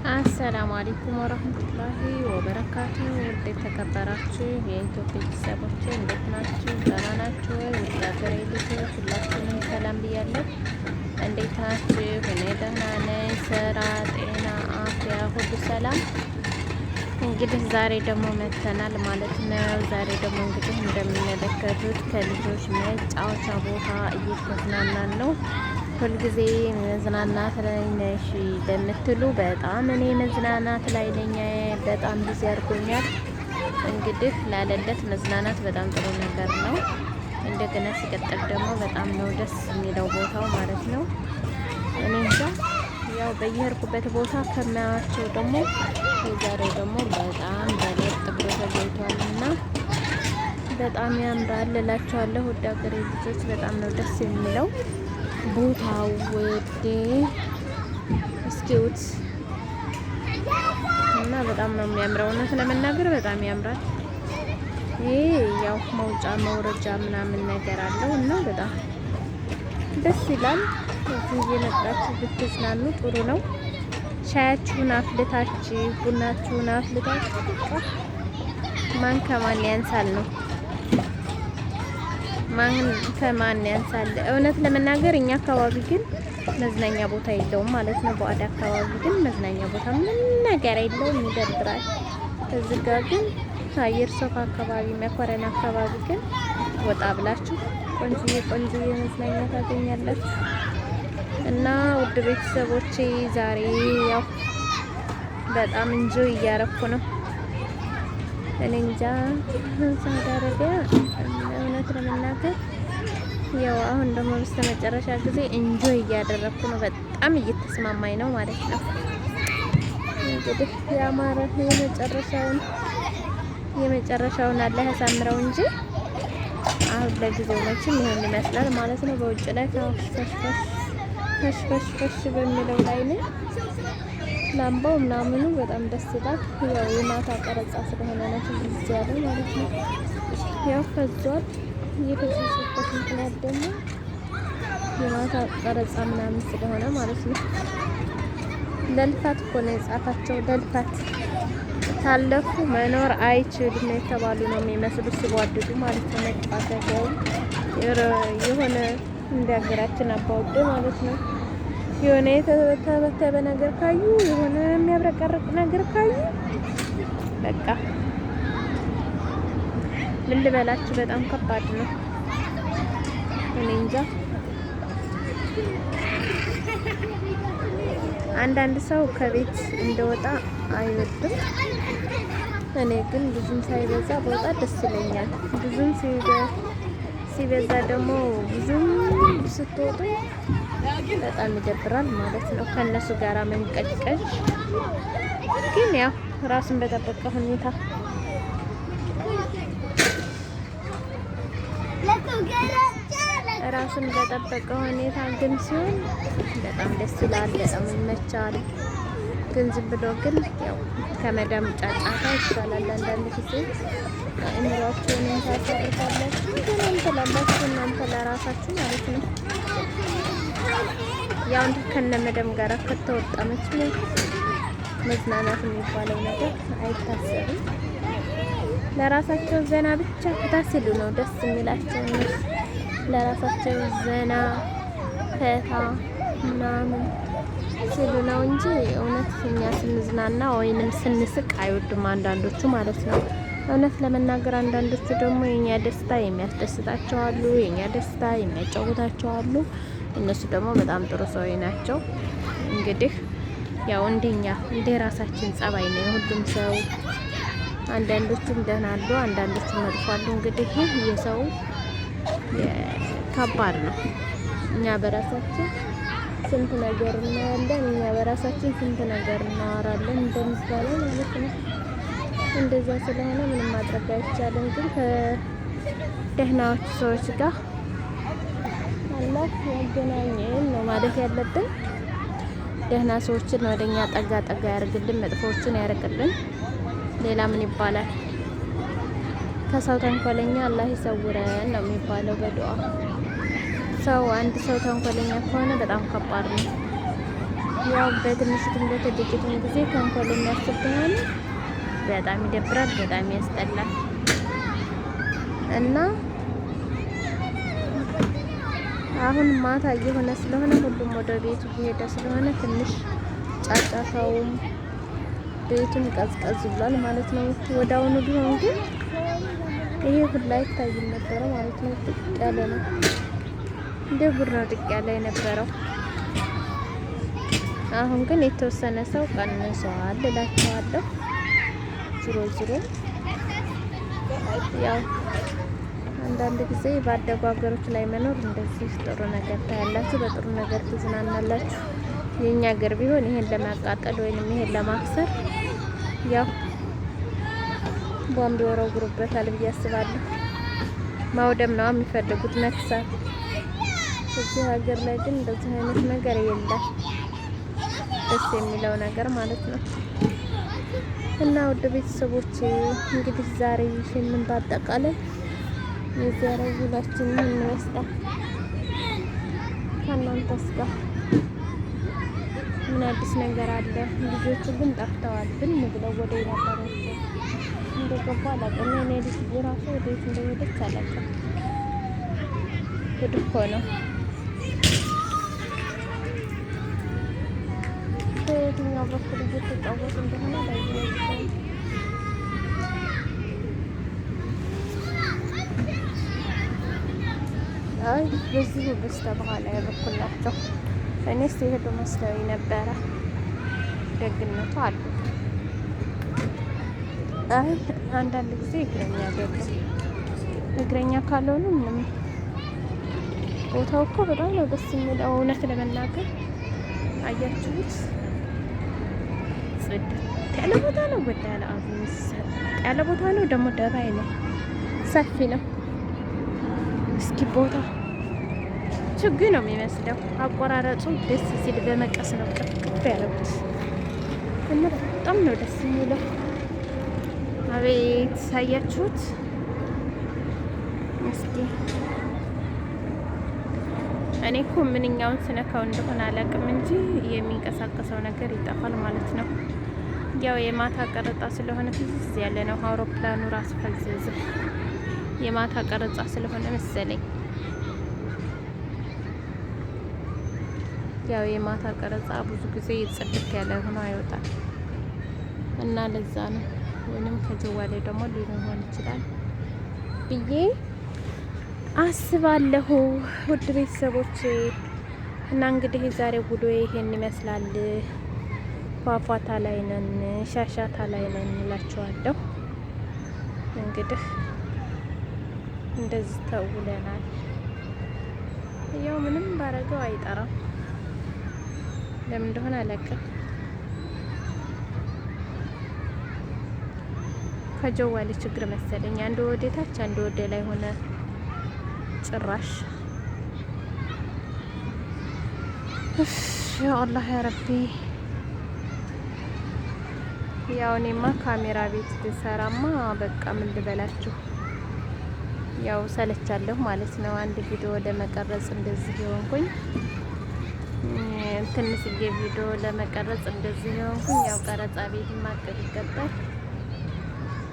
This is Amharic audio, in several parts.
አሰላሙ አለይኩም ወረህመቱላሂ ወበረካቱ። ውድ የተከበራችሁ የኢትዮጵያ ቤተሰቦች እንዴት ናችሁ? ደህና ናችሁ ወይ? ውድ ሀገሬ ልጆች ሁላችሁንም ሰላም ብያለሁ። እንዴት ናችሁ? እኔ ደህና ነኝ። ስራ፣ ጤና፣ አፍያ ሁሉ ሰላም። እንግዲህ ዛሬ ደግሞ መጥተናል ማለት ነው። ዛሬ ደግሞ እንግዲህ እንደሚመለከቱት ከልጆች መጫወቻ ቦታ እየተዝናናን ነው። ሁልጊዜ መዝናናት ላይ ነሽ ለምትሉ በጣም እኔ መዝናናት ላይ ነኝ። በጣም ጊዜ አድርጎኛል። እንግዲህ ላለለት መዝናናት በጣም ጥሩ ነገር ነው። እንደገና ሲቀጥል ደግሞ በጣም ነው ደስ የሚለው ቦታው ማለት ነው። እኔ እንጃ ያው በየሄድኩበት ቦታ ከማያቸው ደግሞ የዛሬው ደግሞ በጣም በለጥ ብሎ ተገኝቷል እና በጣም ያምራል እላቸዋለሁ። ውድ ሀገሬ ልጆች በጣም ነው ደስ የሚለው ቦታው። ውድ እስኪውት እና በጣም ነው የሚያምረው። እውነት ለመናገር በጣም ያምራል። ይሄ ያው መውጫ መውረጃ ምናምን ነገር አለው እና በጣም ደስ ይላል። እዚህ እየመጣችሁ ብትዝናኑ ጥሩ ነው። ሻያችሁን አፍልታችሁ ቡናችሁን አፍልታችሁ ማን ከማን ያንሳል ነው። ማን ከማን ያንሳል? እውነት ለመናገር እኛ አካባቢ ግን መዝናኛ ቦታ የለውም ማለት ነው። በአዳ አካባቢ ግን መዝናኛ ቦታ ምን ነገር የለውም፣ ይደብራል። እዚህ ጋር ግን አየር ሶፋ አካባቢ መኮረና አካባቢ ግን ወጣ ብላችሁ ቆንጆዬ መዝናኛ ታገኛላችሁ። እና ውድ ቤተሰቦቼ ዛሬ ያው በጣም እንጆይ እያረኩ ነው። እኔ እንጃ ሳውዲ አረቢያ እውነት ለመናገር ያው አሁን ደግሞ በስተመጨረሻ ጊዜ እንጆይ እያደረኩ ነው። በጣም እየተስማማኝ ነው ማለት ነው። እንግዲህ ያማረ የመጨረሻውን አላህ ያሳምረው እንጂ አሁን ለጊዜው መቼም ይሄን ይመስላል ማለት ነው። በውጭ ላይ ፈሽ በሚለው ላይ ነው ላምባው ምናምኑ በጣም ደስ ይላል። ያው የማታ ቀረጻ ስለሆነ ነው ትዝ ያለ ማለት ነው። ያው ፈዟል። እየፈሰሰበት ምክንያት ደግሞ የማታ ቀረጻ ምናምን ስለሆነ ማለት ነው። ለልፋት እኮ ነው የጻፋቸው። ለልፋት ታለፉ መኖር አይችልም የተባሉ ነው የሚመስሉ ሲዋደዱ ማለት ነው። መጫወቻው የሆነ እንደ ሀገራችን አባወደ ማለት ነው። የሆነ የተበተበ ነገር ካዩ፣ የሆነ የሚያብረቀርቅ ነገር ካዩ በቃ ምን ልበላችሁ፣ በጣም ከባድ ነው። እኔ እንጃ አንዳንድ ሰው ከቤት እንደወጣ አይወድም። እኔ ግን ብዙም ሳይበዛ በወጣ ደስ ይለኛል። ብዙም ሲበዛ ደግሞ ብዙም ስትወጡ በጣም ይደብራል ማለት ነው። ከነሱ ጋራ መንቀጭቀጭ ግን ያው ራሱን በጠበቀ ሁኔታ ግን ሲሆን በጣም ደስ ይላል፣ በጣም ይመቻል። ግን ዝም ብሎ ግን ያው ከመዳም ጫጫታ ይሻላል። አንዳንድ ጊዜ እምሯችሁን ታሳርፋላችሁ፣ ግን ትላላችሁ እናንተ ለራሳችሁ ማለት ነው። ያው እንደ ከነመደም ጋር ከተወጣመች መዝናናት የሚባለው ነገር አይታሰብም። ለራሳቸው ዘና ብቻ ፈታ ሲሉ ነው ደስ የሚላቸው። ለራሳቸው ዘና ፈታ ምናምን ሲሉ ነው እንጂ እውነት እኛ ስንዝናና ወይንም ስንስቅ አይወዱም አንዳንዶቹ ማለት ነው። እውነት ለመናገር አንዳንዶቹ ደግሞ የኛ ደስታ የሚያስደስታቸው አሉ፣ የኛ ደስታ የሚያጫውታቸው አሉ። እነሱ ደግሞ በጣም ጥሩ ሰው ናቸው። እንግዲህ ያው እንደኛ እንደ ራሳችን ጸባይ ነው ሁሉም ሰው። አንዳንዶቹም ደህና አሉ፣ አንዳንዶቹም መጥፎ አሉ። እንግዲህ የሰው ከባድ ነው። እኛ በራሳችን ስንት ነገር እናያለን፣ እኛ በራሳችን ስንት ነገር እናወራለን እንደሚባለው ማለት ነው። እንደዛ ስለሆነ ምንም ማድረግ አይቻልም። ግን ከደህናዎቹ ሰዎች ጋር አላህ ያገናኘን ነው ማለት ያለብን። ደህና ሰዎችን ወደኛ ጠጋ ያርግልን፣ መጥፎዎችን ያርቅልን። ሌላ ምን ይባላል? ከሰው ተንኮለኛ አላህ ይሰውረን ነው የሚባለው በዱዓ። አንድ ሰው ተንኮለኛ ከሆነ በጣም ከባድ ነው። ያው በትንሹ ድንገት በጥቂቱም ጊዜ ተንኮል የሚያስብ ከሆነ በጣም ይደብራል፣ በጣም ያስጠላል። እና አሁን ማታ እየሆነ ስለሆነ ሁሉም ወደ ቤቱ እየሄደ ስለሆነ ትንሽ ጫጫታውም ቤቱም ቀዝቀዝ ብሏል ማለት ነው። ወደ አሁኑ ቢሆን ግን ይሄ ሁላ አይታይም ነበረ ማለት ነው። ጥቅ ያለ ነው፣ እንደ ጉድ ነው ጥቅ ያለ የነበረው። አሁን ግን የተወሰነ ሰው ቀንሷል እላቸዋለሁ። ዝሮ ዝሮ ያው አንዳንድ ጊዜ ባደጉ ሀገሮች ላይ መኖር እንደዚህ ጥሩ ነገር ታያላችሁ፣ በጥሩ ነገር ትዝናናላችሁ። የኛ ሀገር ቢሆን ይሄን ለማቃጠል ወይንም ይሄን ለማክሰር ያው ቦምብ ይወረውሩበታል ብዬ አስባለሁ። ማውደም ነው የሚፈልጉት፣ መክሳት። እዚህ ሀገር ላይ ግን እንደዚህ አይነት ነገር የለም፣ ደስ የሚለው ነገር ማለት ነው። እና ውድ ቤተሰቦች እንግዲህ ዛሬ ይህንን በአጠቃላይ የዛሬ ውሏችን ምን ይመስላል? ከእናንተስ ጋር ምን አዲስ ነገር አለ? ልጆቹ ግን ጠፍተዋል። ብን ብለው ወደ የነበራቸው እንደገባ አላውቅም። እኔ ልጅ ራሱ ወዴት እንደሄደች አላውቅም። ጉድ እኮ ነው። በየትኛው በኩል እየተጫወቱ እንደሆነ ላይሆን አይ በዚህ በስተ በኋላ ያበኩል ናቸው። እኔስ የሄዱ መስለውኝ ነበረ። ደግነቱ አሉ። አይ አንዳንድ ጊዜ እግረኛ አይደለም። እግረኛ ካልሆኑ ምንም። ቦታው እኮ በጣም ነው ደስ የሚለው እውነት ለመናገር አያችሁት? ጽድት ያለ ቦታ ነው። ወደ ያለ አብስ ያለ ቦታ ነው። ደግሞ ደባይ ነው፣ ሰፊ ነው። እስኪ ቦታ ችግኝ ነው የሚመስለው። አቆራረጹ ደስ ሲል በመቀስ ነው ቅፍ ያለበት እና በጣም ነው ደስ የሚለው። አቤት ሳያችሁት? እስኪ እኔ እኮ ምንኛውን ስነካው እንደሆነ አላውቅም እንጂ የሚንቀሳቀሰው ነገር ይጠፋል ማለት ነው። ያው የማታ ቀረጻ ስለሆነ ፍዝዝ ያለ ነው። አውሮፕላኑ ራሱ ፈዘዘ። የማታ ቀረጻ ስለሆነ መሰለኝ። ያው የማታ ቀረጻ ብዙ ጊዜ ጽድት ያለ ሆኖ አይወጣም እና ለዛ ነው። ወይንም ከጀዋሌ ደግሞ ሊሆን ይችላል ብዬ አስባለሁ። ውድ ቤተሰቦች እና እንግዲህ ዛሬ ውሎ ይሄን ይመስላል። ፏፏታ ላይ ነን፣ ሻሻታ ላይ ነን እላችኋለሁ። እንግዲህ እንደዚህ ተውለናል። ያው ምንም ባረገው አይጠራም። ለምን እንደሆነ አላውቅም። ከጀዋሌ ችግር መሰለኝ። አንዱ ወደ ታች አንዱ ወደ ላይ ሆነ ጭራሽ። ያ አላህ ያ ረቢ። ያው እኔማ ካሜራ ቤት ብሰራማ በቃ ምን ልበላችሁ፣ ያው ሰለቻለሁ ማለት ነው። አንድ ቪዲዮ ለመቀረጽ እንደዚህ ይሆንኩኝ፣ ትንሽዬ ቪዲዮ ለመቀረጽ እንደዚህ ይሆንኩኝ። ያው ቀረጻ ቤት ማቀድ ይቀጣል።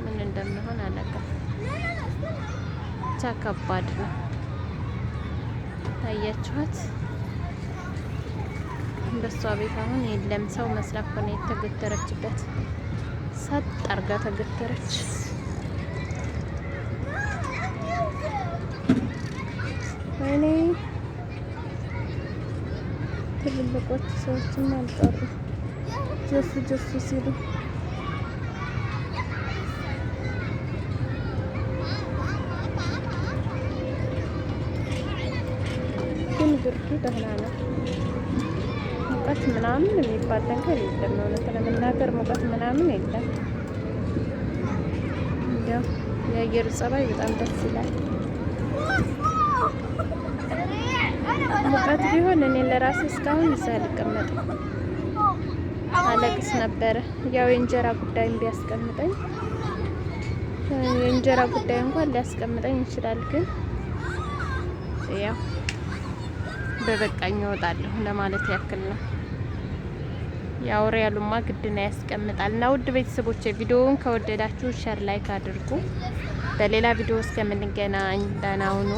ምን እንደምሆን አላውቅም። ብቻ ከባድ ነው። ታያችኋት? በሷ ቤት አሁን የለም ሰው መስላ እኮ ነው የተገተረችበት። ሰጥ አርጋ ተገተረች። ወይኔ ትልልቆች ሰዎችም አልቀሩ ጀፍ ጀፍ ሲሉ ግን ብርዱ ደህና ነው። ሙቀት ምናምን የሚባል ነገር የለም። እውነት ለመናገር ሙቀት ምናምን የለም። እንዲያው የአየሩ ጸባይ በጣም ደስ ይላል። ሙቀት ቢሆን እኔ ለራሴ እስካሁን እዛ አልቀመጥም፣ አለቅስ ነበረ። ያው የእንጀራ ጉዳይም ቢያስቀምጠኝ የእንጀራ ጉዳይ እንኳን ሊያስቀምጠኝ ይችላል። ግን ያው በበቃኝ እወጣለሁ ለማለት ያክል ነው። ያው ሪያሉማ ግድና ያስቀምጣል። እና ውድ ቤተሰቦች ቪዲዮውን ከወደዳችሁ ሸር ላይክ አድርጉ። በሌላ ቪዲዮ እስከምንገናኝ ደህና ሁኑ።